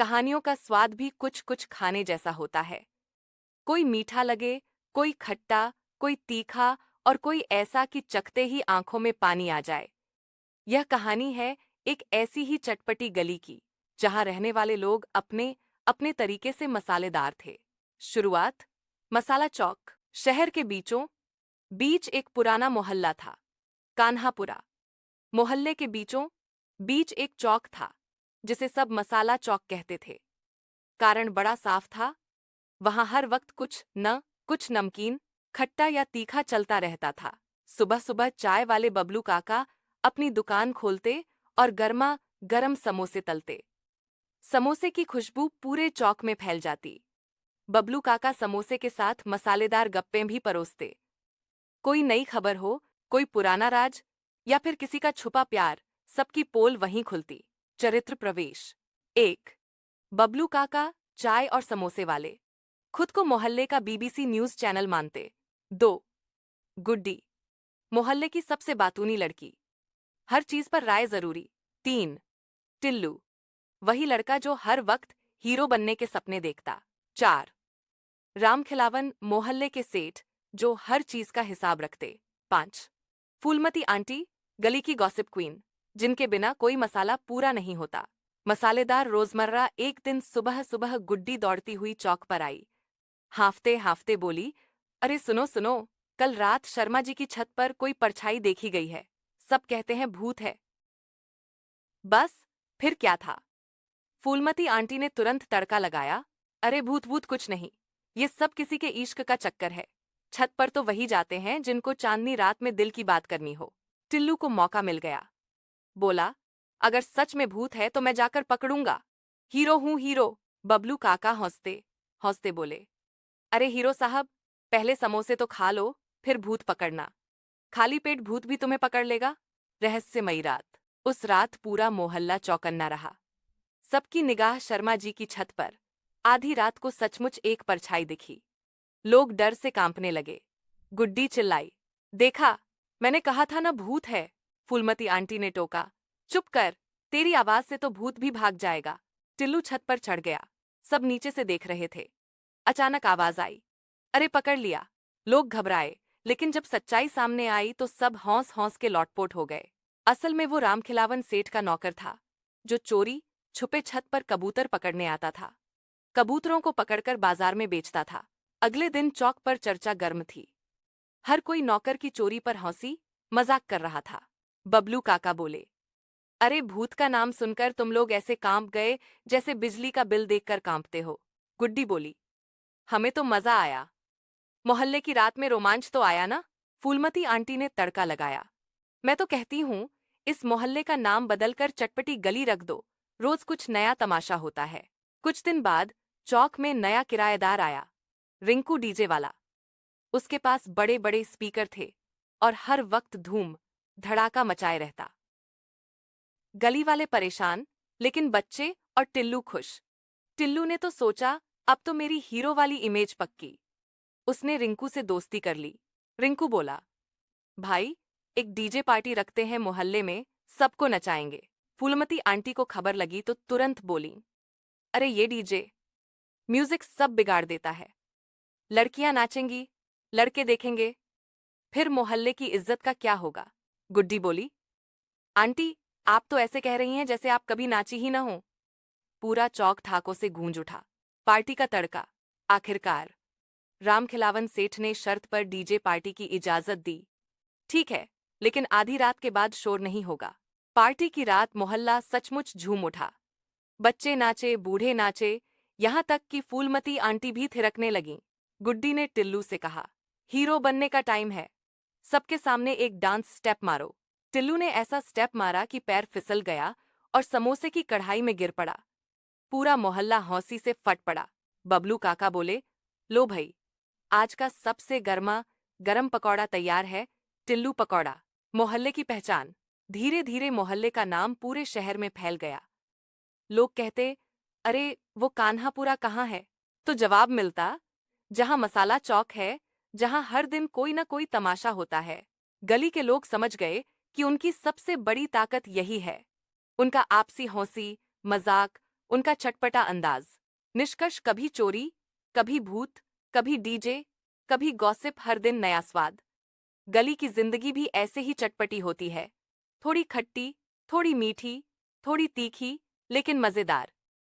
कहानियों का स्वाद भी कुछ कुछ खाने जैसा होता है। कोई मीठा लगे, कोई खट्टा, कोई तीखा और कोई ऐसा कि चखते ही आंखों में पानी आ जाए। यह कहानी है एक ऐसी ही चटपटी गली की, जहां रहने वाले लोग अपने अपने तरीके से मसालेदार थे। शुरुआत मसाला चौक। शहर के बीच एक पुराना मोहल्ला था, कान्हापुरा। मोहल्ले के बीच एक चौक था, जिसे सब मसाला चौक कहते थे। कारण बड़ा साफ था, वहां हर वक्त कुछ नमकीन, खट्टा या तीखा चलता रहता था। सुबह सुबह चाय वाले बबलू काका अपनी दुकान खोलते और गर्मा गरम समोसे तलते। समोसे की खुशबू पूरे चौक में फैल जाती। बबलू काका समोसे के साथ मसालेदार गप्पे भी परोसते। कोई नई खबर हो, कोई पुराना राज या फिर किसी का छुपा प्यार, सबकी पोल वहीं खुलती। चरित्र प्रवेश। 1। बबलू काका, चाय और समोसे वाले, खुद को मोहल्ले का बीबीसी न्यूज चैनल मानते। 2। गुड्डी, मोहल्ले की सबसे बातूनी लड़की, हर चीज पर राय जरूरी। 3। टिल्लू, वही लड़का जो हर वक्त हीरो बनने के सपने देखता। 4। रामखिलावन, मोहल्ले के सेठ जो हर चीज का हिसाब रखते। 5। फूलमती आंटी, गली की गॉसिप क्वीन, जिनके बिना कोई मसाला पूरा नहीं होता। मसालेदार रोजमर्रा। एक दिन सुबह सुबह गुड्डी दौड़ती हुई चौक पर आई। हांफते हांफते बोली, अरे सुनो सुनो, कल रात शर्मा जी की छत पर कोई परछाई देखी गई है। सब कहते हैं भूत है। बस, फिर क्या था? फूलमती आंटी ने तुरंत तड़का लगाया, अरे भूत भूत कुछ नहीं, ये सब किसी के इश्क का चक्कर है। छत पर तो वही जाते हैं जिनको चांदनी रात में दिल की बात करनी हो। टिल्लू को मौका मिल गया। बोला, अगर सच में भूत है तो मैं जाकर पकड़ूंगा। हीरो हूं हीरो। बबलू काका हंसते हंसते बोले, अरे हीरो साहब, पहले समोसे तो खा लो, फिर भूत पकड़ना। खाली पेट भूत भी तुम्हें पकड़ लेगा। रहस्यमयी रात। उस रात पूरा मोहल्ला चौकन्ना रहा। सबकी निगाह शर्मा जी की छत पर। आधी रात को सचमुच एक परछाई दिखी। लोग डर से कांपने लगे। गुड्डी चिल्लाई, देखा, मैंने कहा था ना भूत है। फूलमती आंटी ने टोका, चुप कर, तेरी आवाज से तो भूत भी भाग जाएगा। टिल्लू छत पर चढ़ गया। सब नीचे से देख रहे थे। अचानक आवाज आई, अरे पकड़ लिया। लोग घबराए, लेकिन जब सच्चाई सामने आई तो सब हौंस हौंस के लौटपोट हो गए। असल में वो रामखिलावन सेठ का नौकर था, जो चोरी छुपे छत पर कबूतर पकड़ने आता था। कबूतरों को पकड़कर बाजार में बेचता था। अगले दिन चौक पर चर्चा गर्म थी। हर कोई नौकर की चोरी पर हंसी मजाक कर रहा था। बबलू काका बोले, अरे भूत का नाम सुनकर तुम लोग ऐसे कांप गए जैसे बिजली का बिल देखकर कांपते हो। गुड्डी बोली, हमें तो मजा आया। मोहल्ले की रात में रोमांच तो आया ना। फूलमती आंटी ने तड़का लगाया, मैं तो कहती हूँ, इस मोहल्ले का नाम बदलकर चटपटी गली रख दो। रोज कुछ नया तमाशा होता है। कुछ दिन बाद चौक में नया किराएदार आया, रिंकू डीजे वाला। उसके पास बड़े बड़े स्पीकर थे और हर वक्त धूम धड़ाका मचाए रहता। गली वाले परेशान, लेकिन बच्चे और टिल्लू खुश। टिल्लू ने तो सोचा, अब तो मेरी हीरो वाली इमेज पक्की। उसने रिंकू से दोस्ती कर ली। रिंकू बोला, भाई, एक डीजे पार्टी रखते हैं मोहल्ले में, सबको नचाएंगे। फूलमती आंटी को खबर लगी तो तुरंत बोली, अरे ये डीजे म्यूजिक सब बिगाड़ देता है। लड़कियां नाचेंगी, लड़के देखेंगे, फिर मोहल्ले की इज्जत का क्या होगा। गुड्डी बोली, आंटी, आप तो ऐसे कह रही हैं जैसे आप कभी नाची ही न हो। पूरा चौक ठाकों से गूंज उठा। पार्टी का तड़का। आखिरकार रामखिलावन सेठ ने शर्त पर डीजे पार्टी की इजाजत दी। ठीक है, लेकिन आधी रात के बाद शोर नहीं होगा। पार्टी की रात मोहल्ला सचमुच झूम उठा। बच्चे नाचे, बूढ़े नाचे, यहाँ तक कि फूलमती आंटी भी थिरकने लगीं। गुड्डी ने टिल्लू से कहा, हीरो बनने का टाइम है, सबके सामने एक डांस स्टेप मारो। टिल्लू ने ऐसा स्टेप मारा कि पैर फिसल गया और समोसे की कढ़ाई में गिर पड़ा। पूरा मोहल्ला हौंसी से फट पड़ा। बबलू काका बोले, लो भई, आज का सबसे गर्मा गरम पकौड़ा तैयार है, टिल्लू पकौड़ा, मोहल्ले की पहचान। धीरे धीरे मोहल्ले का नाम पूरे शहर में फैल गया। लोग कहते, अरे वो कान्हापुरा कहाँ है? तो जवाब मिलता, जहाँ मसाला चौक है, जहाँ हर दिन कोई न कोई तमाशा होता है। गली के लोग समझ गए कि उनकी सबसे बड़ी ताकत यही है, उनका आपसी हौंसी, मजाक, उनका चटपटा अंदाज। निष्कर्ष, कभी चोरी, कभी भूत, कभी डीजे, कभी गॉसिप, हर दिन नया स्वाद। गली की जिंदगी भी ऐसे ही चटपटी होती है, थोड़ी खट्टी, थोड़ी मीठी, थोड़ी तीखी, लेकिन मजेदार।